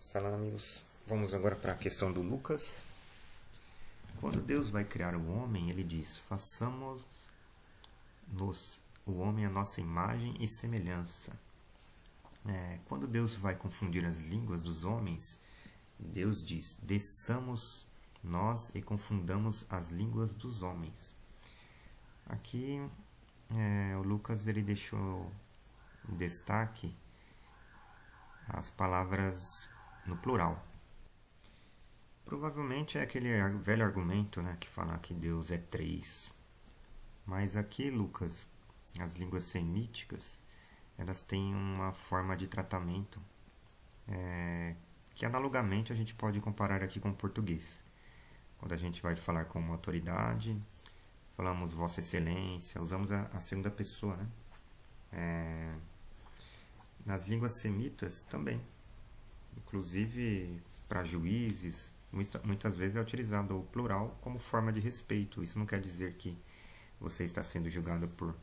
Salve, amigos. Vamos agora para a questão do Lucas. Quando Deus vai criar o homem, ele diz: façamos-nos o homem à nossa imagem e semelhança. Quando Deus vai confundir as línguas dos homens, Deus diz: desçamos nós e confundamos as línguas dos homens. Aqui, o Lucas ele deixou em destaque as palavras no plural. Provavelmente é aquele velho argumento, né, que fala que Deus é três. Mas aqui, Lucas, as línguas semíticas, elas têm uma forma de tratamento que analogamente a gente pode comparar aqui com o português. Quando a gente vai falar com uma autoridade, falamos Vossa Excelência, usamos a segunda pessoa, né? Nas línguas semitas também. Inclusive para juízes, muitas vezes é utilizado o plural como forma de respeito. Isso não quer dizer que você está sendo julgado por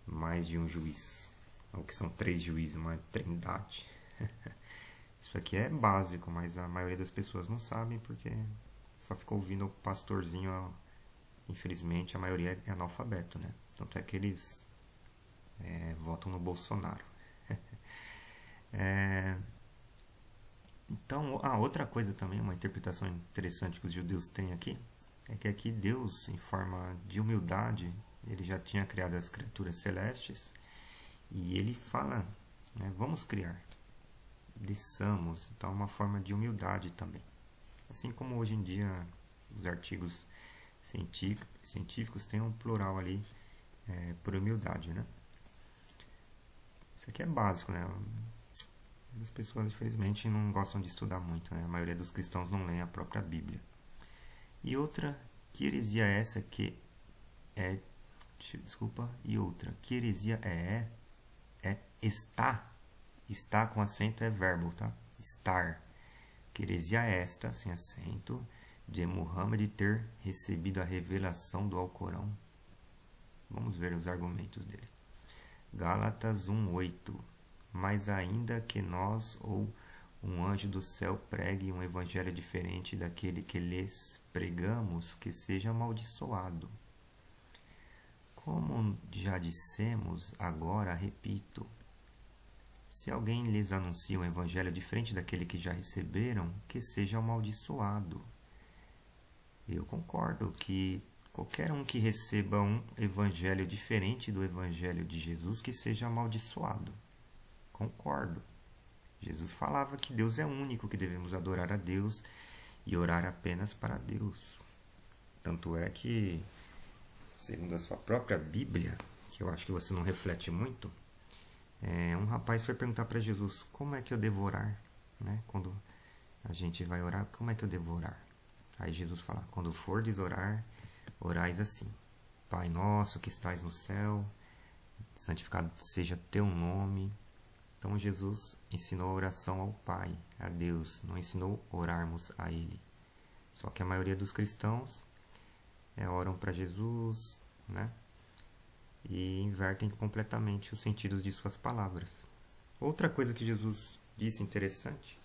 mais de um juiz, ou que são três juízes, uma trindade. Isso aqui é básico, mas a maioria das pessoas não sabem porque só ficou ouvindo o pastorzinho. Infelizmente, a maioria é analfabeto, né? Tanto é que eles votam no Bolsonaro. Então, outra coisa também, uma interpretação interessante que os judeus têm aqui, é que aqui Deus, em forma de humildade, ele já tinha criado as criaturas celestes, e ele fala, né, vamos criar, desçamos. Então, uma forma de humildade também. Assim como hoje em dia os artigos científicos têm um plural ali por humildade, né? Isso aqui é básico, né? As pessoas, infelizmente, não gostam de estudar muito, né? A maioria dos cristãos não lê a própria Bíblia. E outra, que heresia é essa que é... E outra, que heresia é está. Está com acento é verbo, tá? Estar. Que heresia é esta, sem acento, de Muhammad ter recebido a revelação do Alcorão. Vamos ver os argumentos dele. Gálatas 1:8. Mas ainda que nós ou um anjo do céu pregue um evangelho diferente daquele que lhes pregamos, que seja amaldiçoado. Como já dissemos, agora repito. Se alguém lhes anuncia um evangelho diferente daquele que já receberam, que seja amaldiçoado. Eu concordo que qualquer um que receba um evangelho diferente do evangelho de Jesus, que seja amaldiçoado. Concordo. Jesus falava que Deus é único, que devemos adorar a Deus e orar apenas para Deus. Tanto é que, segundo a sua própria Bíblia, que eu acho que você não reflete muito, um rapaz foi perguntar para Jesus, como é que eu devo orar? Né? Quando a gente vai orar, como é que eu devo orar? Aí Jesus fala, quando fordes orar, orais assim. Pai nosso que estais no céu, santificado seja teu nome. Então Jesus ensinou a oração ao Pai, a Deus, não ensinou a orarmos a Ele. Só que a maioria dos cristãos oram para Jesus, né? E invertem completamente os sentidos de suas palavras. Outra coisa que Jesus disse interessante,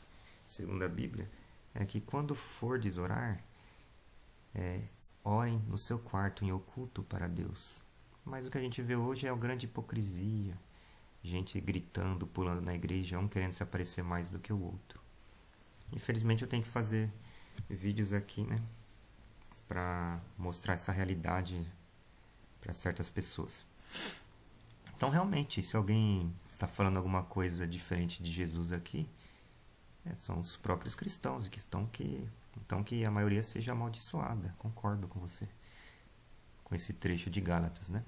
segundo a Bíblia, é que quando fordes orar, orem no seu quarto em oculto para Deus. Mas o que a gente vê hoje é a grande hipocrisia. Gente gritando, pulando na igreja, um querendo se aparecer mais do que o outro. Infelizmente eu tenho que fazer vídeos aqui, né, para mostrar essa realidade para certas pessoas. Então realmente, se alguém está falando alguma coisa diferente de Jesus aqui, são os próprios cristãos que estão então que a maioria seja amaldiçoada. Concordo com você, com esse trecho de Gálatas, né?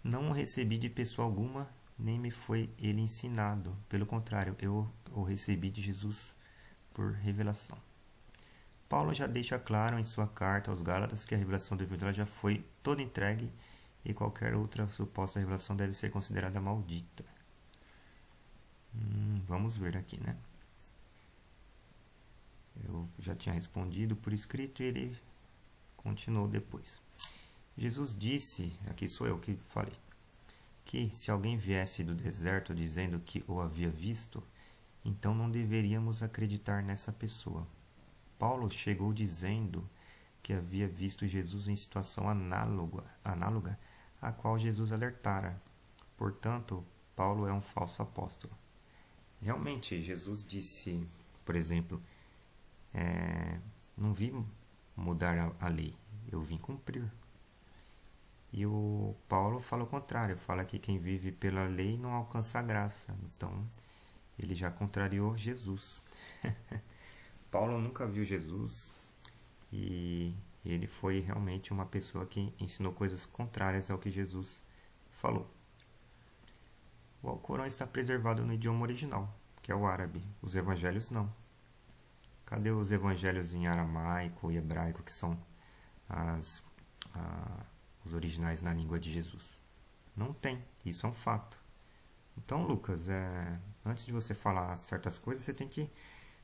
Não recebi de pessoa alguma, nem me foi ele ensinado. Pelo contrário, eu o recebi de Jesus por revelação. Paulo já deixa claro em sua carta aos Gálatas que a revelação do Evangelho já foi toda entregue e qualquer outra suposta revelação deve ser considerada maldita. Vamos ver aqui, né? Eu já tinha respondido por escrito e ele continuou depois. Jesus disse, aqui sou eu que falei, que se alguém viesse do deserto dizendo que o havia visto então não deveríamos acreditar nessa pessoa. Paulo chegou dizendo que havia visto Jesus em situação análoga à qual Jesus alertara. Portanto, Paulo é um falso apóstolo. Realmente, Jesus disse, por exemplo, não vim mudar a lei, eu vim cumprir. E o Paulo fala o contrário, fala que quem vive pela lei não alcança a graça. Então, ele já contrariou Jesus. Paulo nunca viu Jesus e ele foi realmente uma pessoa que ensinou coisas contrárias ao que Jesus falou. O Alcorão está preservado no idioma original, que é o árabe. Os evangelhos não. Cadê os evangelhos em aramaico e hebraico, que são os originais na língua de Jesus? Não tem, isso é um fato. Então, Lucas, antes de você falar certas coisas, você tem que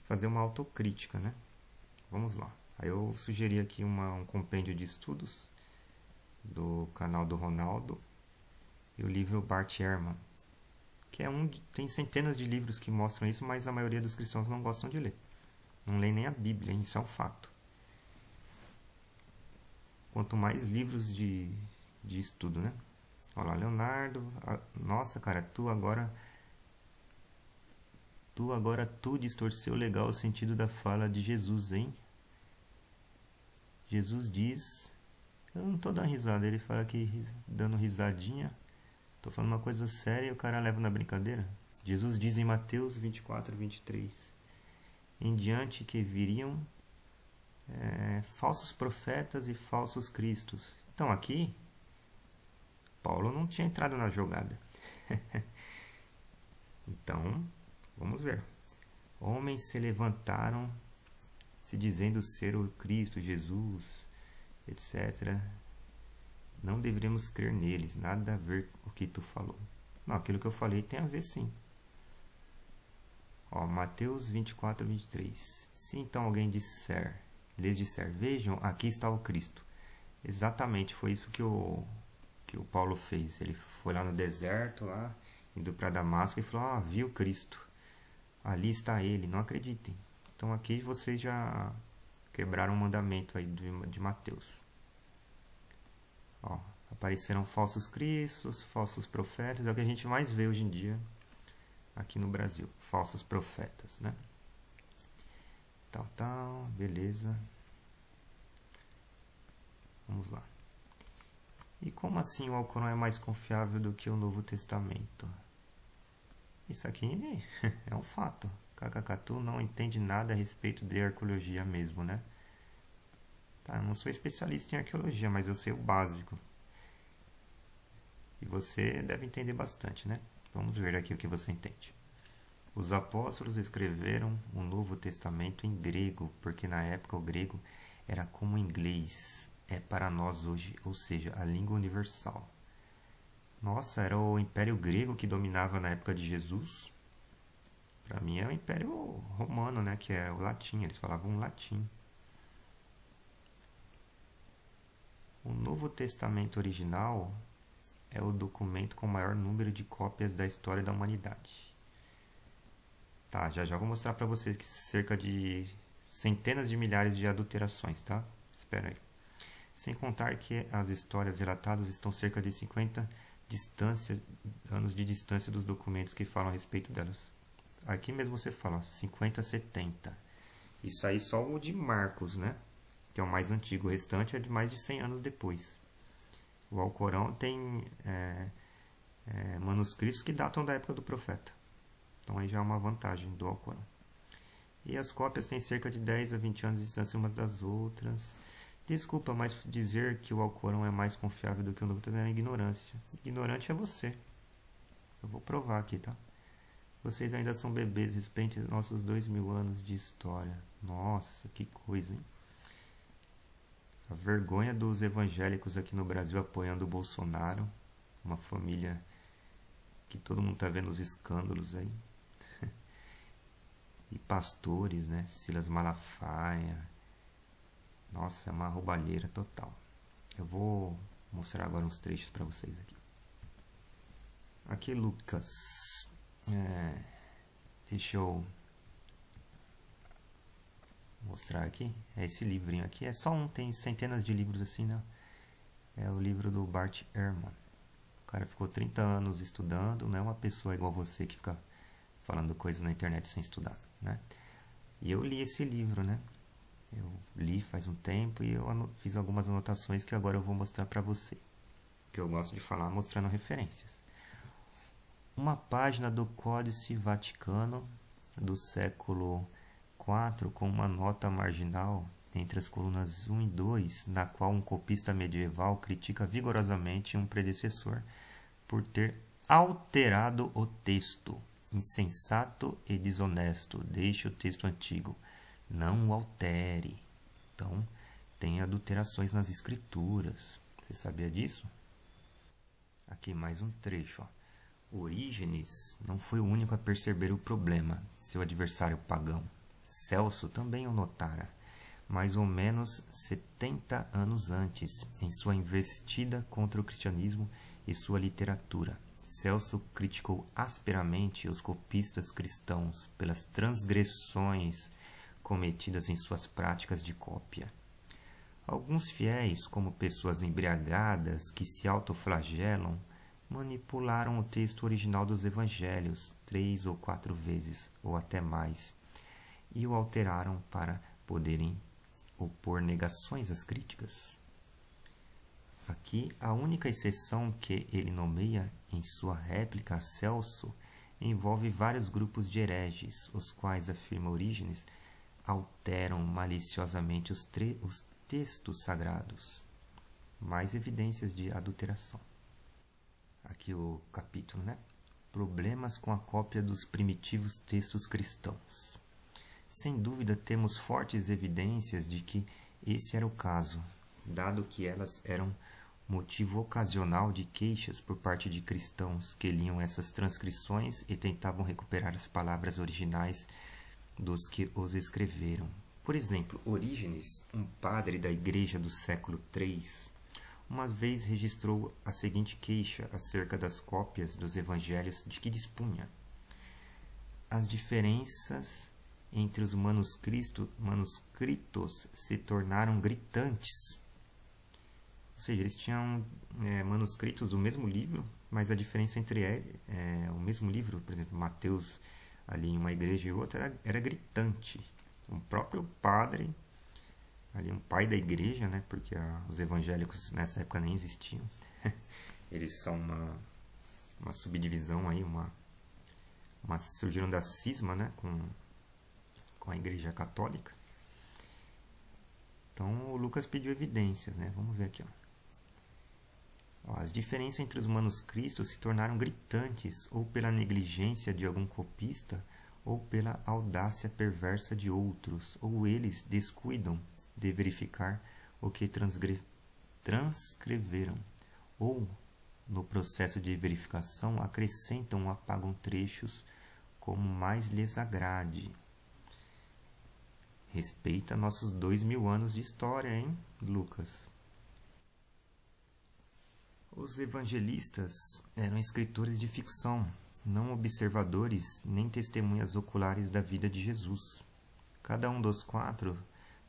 fazer uma autocrítica, né? Vamos lá. Aí eu sugeri aqui um compêndio de estudos do canal do Ronaldo e o livro Bart Ehrman, que tem centenas de livros que mostram isso, mas a maioria dos cristãos não gostam de ler. Não leem nem a Bíblia, isso é um fato. Quanto mais livros de estudo, né? Olha lá, Leonardo, nossa, cara, tu distorceu legal o sentido da fala de Jesus, hein? Jesus diz, eu não tô dando risada, ele fala aqui dando risadinha, tô falando uma coisa séria e o cara leva na brincadeira. Jesus diz em Mateus 24, 23, em diante que viriam falsos profetas e falsos cristos. Então aqui, Paulo não tinha entrado na jogada. Então, vamos ver. Homens se levantaram, se dizendo ser o Cristo, Jesus, etc. Não deveríamos crer neles, nada a ver com o que tu falou. Não, aquilo que eu falei tem a ver sim. Mateus 24, 23. Se então alguém lhes disser, vejam, aqui está o Cristo. Exatamente, foi isso que o Paulo fez. Ele foi lá no deserto, lá, indo para Damasco e falou, viu Cristo. Ali está ele, não acreditem. Então aqui vocês já quebraram o mandamento aí de Mateus. Apareceram falsos cristos, falsos profetas, é o que a gente mais vê hoje em dia aqui no Brasil, falsos profetas, né? Tal, beleza. Vamos lá. E como assim o Alcorão é mais confiável do que o Novo Testamento? Isso aqui é um fato. Kakakatu não entende nada a respeito de arqueologia mesmo, né? Tá, eu não sou especialista em arqueologia, mas eu sei o básico. E você deve entender bastante, né? Vamos ver aqui o que você entende. Os apóstolos escreveram o Novo Testamento em grego, porque na época o grego era como o inglês é para nós hoje, ou seja, a língua universal. Nossa, era o Império Grego que dominava na época de Jesus. Para mim é o Império Romano, né, que é o latim, eles falavam latim. O Novo Testamento original é o documento com o maior número de cópias da história da humanidade. Tá, já vou mostrar para vocês que cerca de centenas de milhares de adulterações, tá? Espera aí. Sem contar que as histórias relatadas estão cerca de 50 anos de distância dos documentos que falam a respeito delas. Aqui mesmo você fala 50, 70. Isso aí só o de Marcos, né? Que é o mais antigo. O restante é de mais de 100 anos depois. O Alcorão tem manuscritos que datam da época do profeta. Então aí já é uma vantagem do Alcorão. E as cópias têm cerca de 10 a 20 anos de distância umas das outras. Desculpa, mas dizer que o Alcorão é mais confiável do que o Novo Testamento é ignorância. Ignorante é você. Eu vou provar aqui, tá? Vocês ainda são bebês, respeitem nossos 2000 anos de história. Nossa, que coisa, hein? A vergonha dos evangélicos aqui no Brasil apoiando o Bolsonaro. Uma família que todo mundo tá vendo os escândalos aí. E pastores, né? Silas Malafaia. Nossa, é uma roubalheira total. Eu vou mostrar agora uns trechos para vocês aqui. Aqui Lucas. Deixa eu mostrar aqui. É esse livrinho aqui. É só um, tem centenas de livros assim, né? É o livro do Bart Ehrman. O cara ficou 30 anos estudando, não é uma pessoa igual você que fica falando coisas na internet sem estudar, né? E eu li esse livro, né? Eu li faz um tempo e eu fiz algumas anotações que agora eu vou mostrar para você. Que eu gosto de falar mostrando referências. Uma página do Códice Vaticano do século IV com uma nota marginal entre as colunas 1 e 2, na qual um copista medieval critica vigorosamente um predecessor por ter alterado o texto. Insensato e desonesto, deixe o texto antigo, não o altere. Então, tem adulterações nas escrituras. Você sabia disso? Aqui mais um trecho. Orígenes não foi o único a perceber o problema. Seu adversário pagão, Celso, também o notara, mais ou menos 70 anos antes, em sua investida contra o cristianismo e sua literatura. Celso criticou asperamente os copistas cristãos pelas transgressões cometidas em suas práticas de cópia. Alguns fiéis, como pessoas embriagadas que se autoflagelam, manipularam o texto original dos evangelhos 3 ou 4 vezes, ou até mais, e o alteraram para poderem opor negações às críticas. Aqui, a única exceção que ele nomeia em sua réplica a Celso envolve vários grupos de hereges, os quais, afirma Orígenes, alteram maliciosamente os textos sagrados. Mais evidências de adulteração. Aqui o capítulo, né? Problemas com a cópia dos primitivos textos cristãos. Sem dúvida, temos fortes evidências de que esse era o caso, dado que elas eram motivo ocasional de queixas por parte de cristãos que liam essas transcrições e tentavam recuperar as palavras originais dos que os escreveram. Por exemplo, Orígenes, um padre da igreja do século III, uma vez registrou a seguinte queixa acerca das cópias dos evangelhos de que dispunha. As diferenças entre os manuscritos se tornaram gritantes. Ou seja, eles tinham manuscritos do mesmo livro, mas a diferença entre o mesmo livro, por exemplo, Mateus, ali em uma igreja e outra, era gritante. O próprio padre, ali um pai da igreja, né, porque os evangélicos nessa época nem existiam, eles são uma subdivisão aí, surgiram da cisma, né, com a igreja católica. Então o Lucas pediu evidências, né? Vamos ver aqui, ó. As diferenças entre os manuscritos se tornaram gritantes ou pela negligência de algum copista ou pela audácia perversa de outros, ou eles descuidam de verificar o que transcreveram, ou, no processo de verificação, acrescentam ou apagam trechos como mais lhes agrade. Respeita nossos 2000 anos de história, hein, Lucas? Os evangelistas eram escritores de ficção, não observadores nem testemunhas oculares da vida de Jesus. Cada um dos 4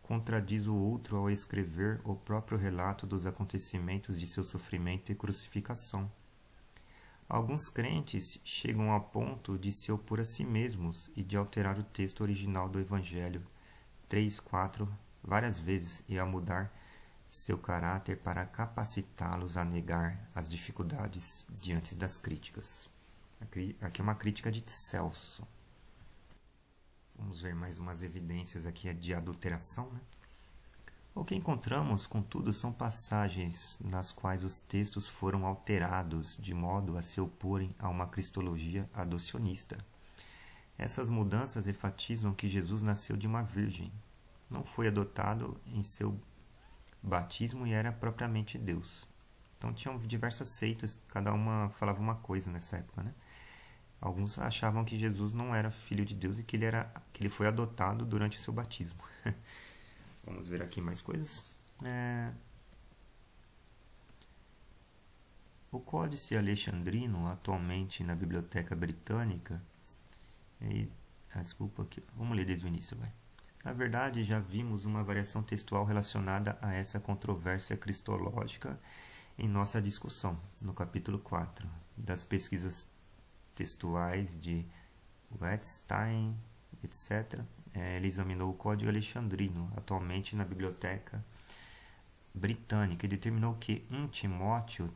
contradiz o outro ao escrever o próprio relato dos acontecimentos de seu sofrimento e crucificação. Alguns crentes chegam ao ponto de se opor a si mesmos e de alterar o texto original do Evangelho 3, 4 várias vezes e a mudar seu caráter para capacitá-los a negar as dificuldades diante das críticas. Aqui é uma crítica de Celso. Vamos ver mais umas evidências aqui de adulteração, né? O que encontramos, contudo, são passagens nas quais os textos foram alterados de modo a se oporem a uma cristologia adocionista. Essas mudanças enfatizam que Jesus nasceu de uma virgem, não foi adotado em seu batismo e era propriamente Deus. Então tinham diversas seitas, cada uma falava uma coisa nessa época, né? Alguns achavam que Jesus não era filho de Deus e que ele foi adotado durante seu batismo. Vamos ver aqui mais coisas. O Códice Alexandrino, atualmente na Biblioteca Britânica, Desculpa aqui. Vamos ler desde o início, vai. Na verdade, já vimos uma variação textual relacionada a essa controvérsia cristológica em nossa discussão, no capítulo 4, das pesquisas textuais de Wettstein, etc. Ele examinou o Código Alexandrino, atualmente na Biblioteca Britânica, e determinou que 1 Timóteo,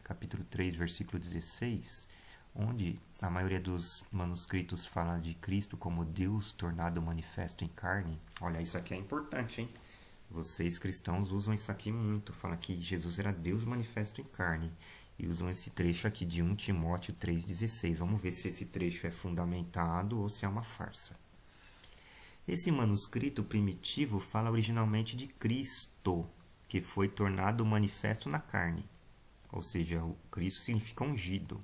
capítulo 3, versículo 16, onde a maioria dos manuscritos fala de Cristo como Deus tornado manifesto em carne. Olha, isso aqui é importante, hein? Vocês cristãos usam isso aqui muito, falam que Jesus era Deus manifesto em carne, e usam esse trecho aqui de 1 Timóteo 3,16. Vamos ver se esse trecho é fundamentado ou se é uma farsa. Esse manuscrito primitivo fala originalmente de Cristo, que foi tornado manifesto na carne. Ou seja, o Cristo significa ungido,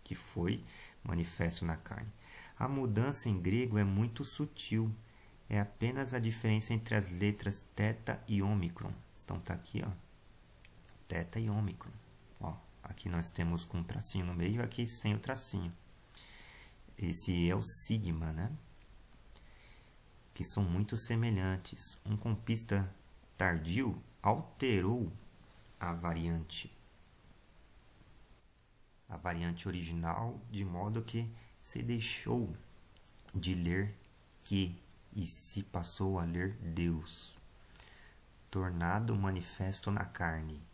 que foi manifesto na carne. A mudança em grego é muito sutil. É apenas a diferença entre as letras θ e ômicron. Então tá aqui, ó. Θ e ômicron. Ó, aqui nós temos com um tracinho no meio, aqui sem o tracinho. Esse é o sigma, né? Que são muito semelhantes. Um compista tardio alterou a variante original, de modo que se deixou de ler que e se passou a ler Deus, tornado manifesto na carne.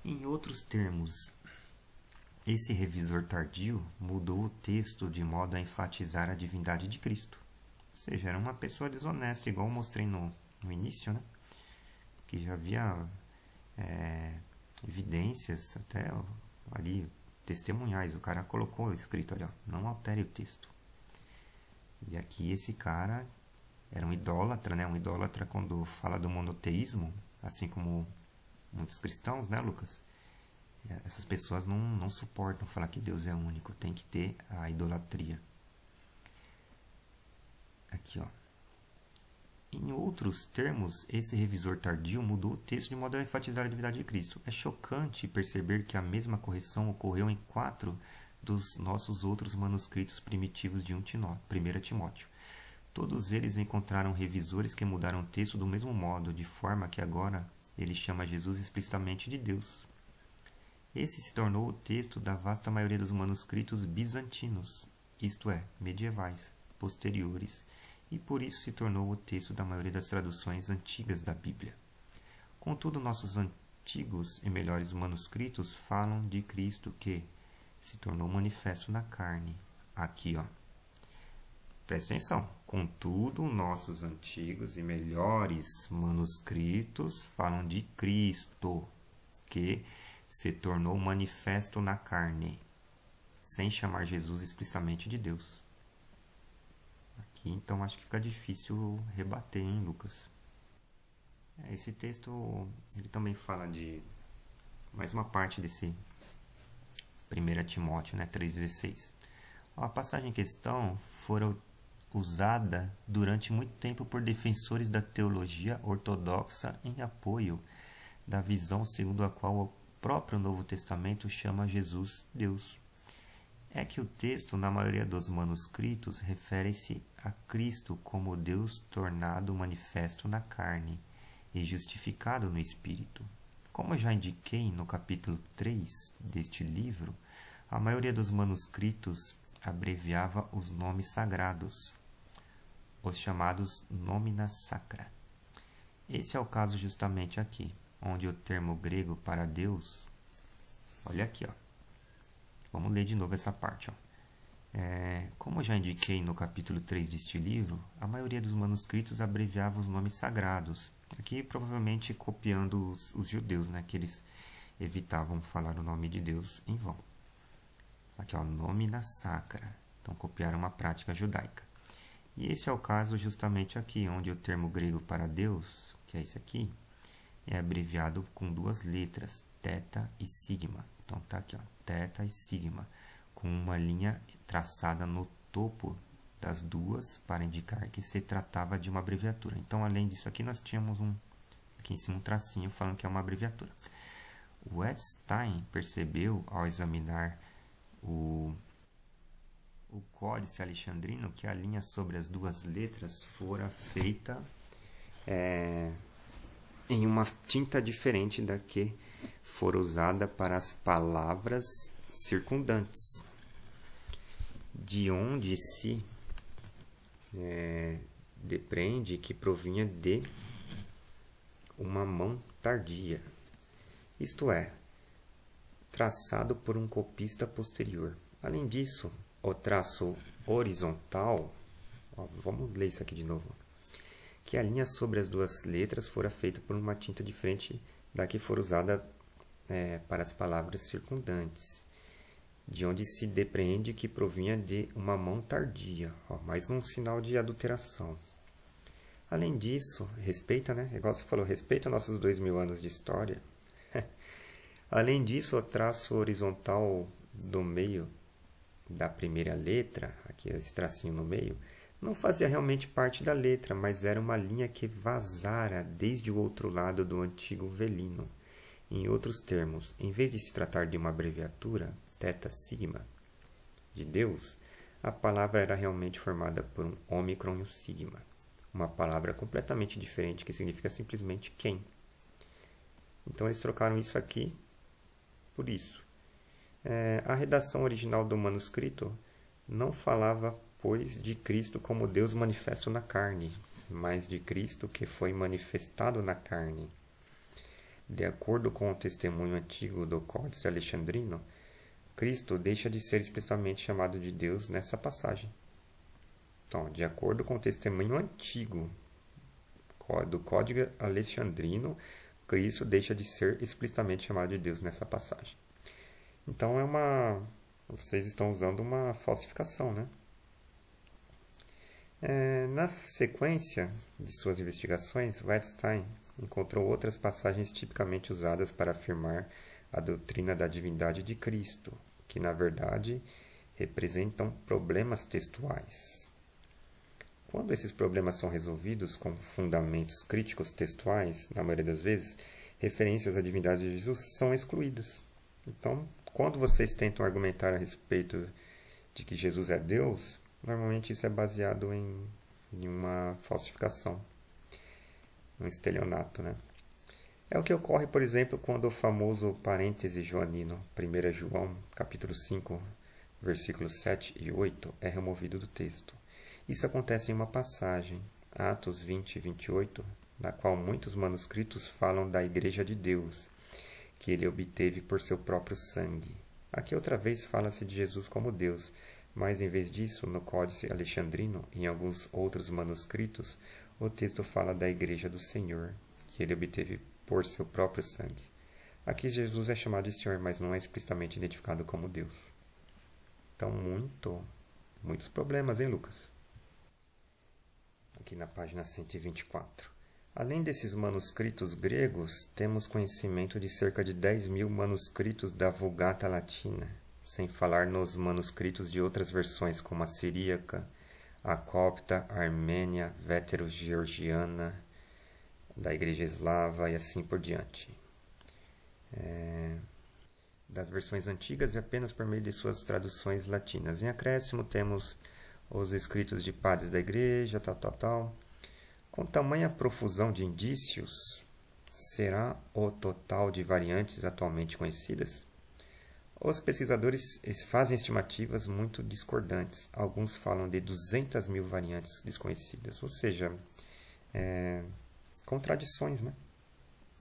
Em outros termos, esse revisor tardio mudou o texto de modo a enfatizar a divindade de Cristo. Ou seja, era uma pessoa desonesta, igual eu mostrei no início, né? Que já havia evidências até ali testemunhais. O cara colocou escrito ali, ó, não altere o texto. E aqui esse cara era um idólatra, né? Um idólatra quando fala do monoteísmo, assim como muitos cristãos, né, Lucas? Essas pessoas não suportam falar que Deus é único, tem que ter a idolatria. Aqui, ó. Em outros termos, esse revisor tardio mudou o texto de modo a enfatizar a divindade de Cristo. É chocante perceber que a mesma correção ocorreu em 4 dos nossos outros manuscritos primitivos de 1 Timóteo. Todos eles encontraram revisores que mudaram o texto do mesmo modo, de forma que agora ele chama Jesus explicitamente de Deus. Esse se tornou o texto da vasta maioria dos manuscritos bizantinos, isto é, medievais, posteriores, e por isso se tornou o texto da maioria das traduções antigas da Bíblia. Contudo, nossos antigos e melhores manuscritos falam de Cristo que se tornou manifesto na carne. Aqui, ó. Presta atenção. Contudo, nossos antigos e melhores manuscritos falam de Cristo, que se tornou manifesto na carne, sem chamar Jesus explicitamente de Deus. Aqui, então, acho que fica difícil rebater, hein, Lucas? Esse texto, ele também fala de mais uma parte desse 1 Timóteo, né, 3,16. A passagem em questão fora usada durante muito tempo por defensores da teologia ortodoxa em apoio da visão segundo a qual o próprio Novo Testamento chama Jesus Deus. É que o texto, na maioria dos manuscritos, refere-se a Cristo como Deus tornado manifesto na carne e justificado no Espírito. Como eu já indiquei no capítulo 3 deste livro, a maioria dos manuscritos abreviava os nomes sagrados, os chamados nomina sacra. Esse é o caso justamente aqui, onde o termo grego para Deus, olha aqui, ó. Vamos ler de novo essa parte, ó. Como eu já indiquei no capítulo 3 deste livro, a maioria dos manuscritos abreviava os nomes sagrados, aqui provavelmente copiando os judeus, né, que eles evitavam falar o nome de Deus em vão. Aqui, ó, nomina sacra. Então, copiaram uma prática judaica. E esse é o caso justamente aqui, onde o termo grego para Deus, que é esse aqui, é abreviado com 2 letras, θ e sigma. Então, tá aqui, ó, θ e sigma, com uma linha traçada no topo das duas para indicar que se tratava de uma abreviatura. Então, além disso aqui, nós tínhamos aqui em cima um tracinho falando que é uma abreviatura. O Wettstein percebeu, ao examinar o Códice Alexandrino, que a linha sobre as duas letras fora feita em uma tinta diferente da que fora usada para as palavras circundantes, de onde se depreende que provinha de uma mão tardia, isto é, traçado por um copista posterior. Além disso, o traço horizontal, vamos ler isso aqui de novo, que a linha sobre as duas letras fora feita por uma tinta diferente da que for usada para as palavras circundantes, de onde se depreende que provinha de uma mão tardia, mais um sinal de adulteração. Além disso, respeita, né? Igual você falou, respeita nossos 2000 anos de história. Além disso, o traço horizontal do meio da primeira letra, aqui esse tracinho no meio, não fazia realmente parte da letra, mas era uma linha que vazara desde o outro lado do antigo velino. Em outros termos, em vez de se tratar de uma abreviatura, θ sigma, de Deus, a palavra era realmente formada por um ômicron e um sigma, uma palavra completamente diferente que significa simplesmente quem. Então eles trocaram isso aqui por isso. A redação original do manuscrito não falava, pois, de Cristo como Deus manifesto na carne, mas de Cristo que foi manifestado na carne. De acordo com o testemunho antigo do Códice Alexandrino, Cristo deixa de ser explicitamente chamado de Deus nessa passagem. Então, de acordo com o testemunho antigo do Códice Alexandrino, Cristo deixa de ser explicitamente chamado de Deus nessa passagem. Então, vocês estão usando uma falsificação, né? Na sequência de suas investigações, Wettstein encontrou outras passagens tipicamente usadas para afirmar a doutrina da divindade de Cristo, que, na verdade, representam problemas textuais. Quando esses problemas são resolvidos com fundamentos críticos textuais, na maioria das vezes, referências à divindade de Jesus são excluídas. Então, quando vocês tentam argumentar a respeito de que Jesus é Deus, normalmente isso é baseado em uma falsificação, um estelionato, né? É o que ocorre, por exemplo, quando o famoso parêntese joanino, 1 João, capítulo 5, versículos 7 e 8, é removido do texto. Isso acontece em uma passagem, Atos 20 e 28, na qual muitos manuscritos falam da Igreja de Deus, que ele obteve por seu próprio sangue. Aqui outra vez fala-se de Jesus como Deus, mas em vez disso, no Códice Alexandrino e em alguns outros manuscritos, o texto fala da Igreja do Senhor, que ele obteve por seu próprio sangue. Aqui Jesus é chamado de Senhor, mas não é explicitamente identificado como Deus. Então, muitos problemas, hein, Lucas? Aqui na página 124. Além desses manuscritos gregos, temos conhecimento de cerca de 10.000 manuscritos da Vulgata Latina, sem falar nos manuscritos de outras versões, como a siríaca, a copta, a armênia, vétero-georgiana, da Igreja Eslava e assim por diante. Das versões antigas e apenas por meio de suas traduções latinas. Em acréscimo temos os escritos de padres da Igreja, tal. Com tamanha profusão de indícios, será o total de variantes atualmente conhecidas? Os pesquisadores fazem estimativas muito discordantes. Alguns falam de 200.000 variantes desconhecidas, ou seja, contradições, né?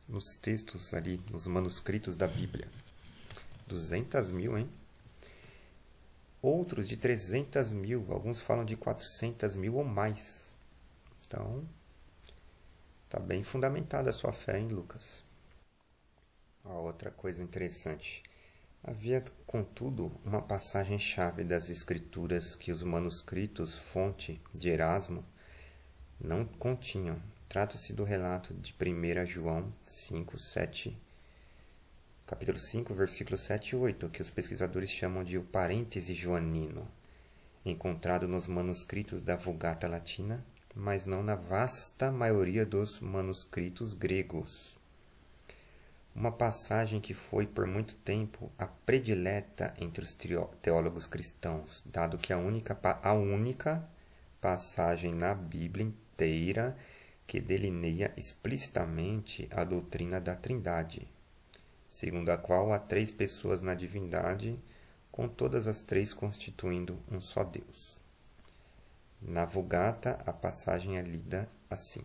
Nos textos ali, nos manuscritos da Bíblia. 200.000, hein? Outros de 300.000, alguns falam de 400.000 ou mais. Então, está bem fundamentada a sua fé, hein, Lucas? Outra coisa interessante. Havia, contudo, uma passagem-chave das Escrituras que os manuscritos fonte de Erasmo não continham. Trata-se do relato de 1 João 5, 7, capítulo 5, versículos 7 e 8, que os pesquisadores chamam de o parêntese joanino, encontrado nos manuscritos da Vulgata Latina, mas não na vasta maioria dos manuscritos gregos. Uma passagem que foi por muito tempo a predileta entre os teólogos cristãos, dado que a única passagem na Bíblia inteira que delineia explicitamente a doutrina da Trindade, segundo a qual há três pessoas na divindade, com todas as três constituindo um só Deus. Na Vulgata, a passagem é lida assim: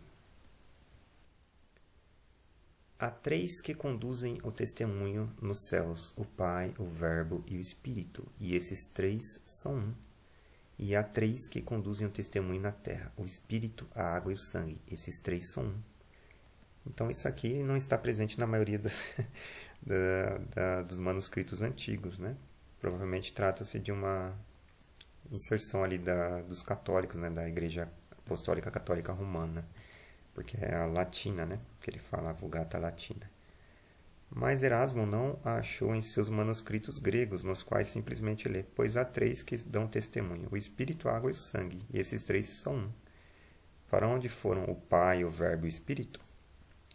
há três que conduzem o testemunho nos céus, o Pai, o Verbo e o Espírito, e esses três são um. E há três que conduzem o testemunho na terra, o Espírito, a água e o sangue, esses três são um. Então isso aqui não está presente na maioria dos manuscritos antigos, né? Provavelmente trata-se de uma inserção ali dos católicos, né? Da Igreja Apostólica Católica Romana, porque é a latina, né? Que ele fala, a Vulgata Latina. Mas Erasmo não a achou em seus manuscritos gregos, nos quais simplesmente lê: pois há três que dão testemunho, o Espírito, a água e o sangue, e esses três são um. Para onde foram o Pai, o Verbo e o Espírito?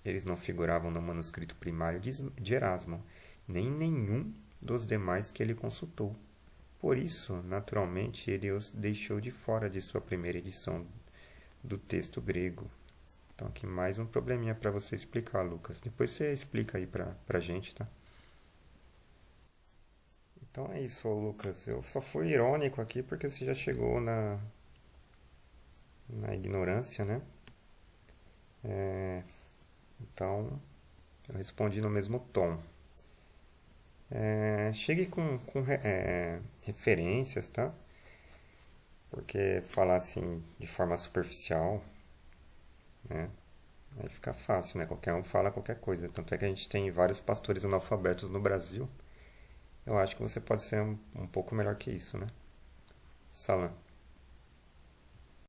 Eles não figuravam no manuscrito primário de Erasmo, nem em nenhum dos demais que ele consultou. Por isso, naturalmente, ele os deixou de fora de sua primeira edição do texto grego. Então, aqui mais um probleminha para você explicar, Lucas. Depois você explica aí pra gente, tá? Então é isso, Lucas. Eu só fui irônico aqui porque você já chegou na ignorância, né? Então, eu respondi no mesmo tom. Chegue com referências, tá? Porque falar assim de forma superficial, né? Aí fica fácil, né? Qualquer um fala qualquer coisa. Tanto é que a gente tem vários pastores analfabetos no Brasil. Eu acho que você pode ser um pouco melhor que isso, né? Salam.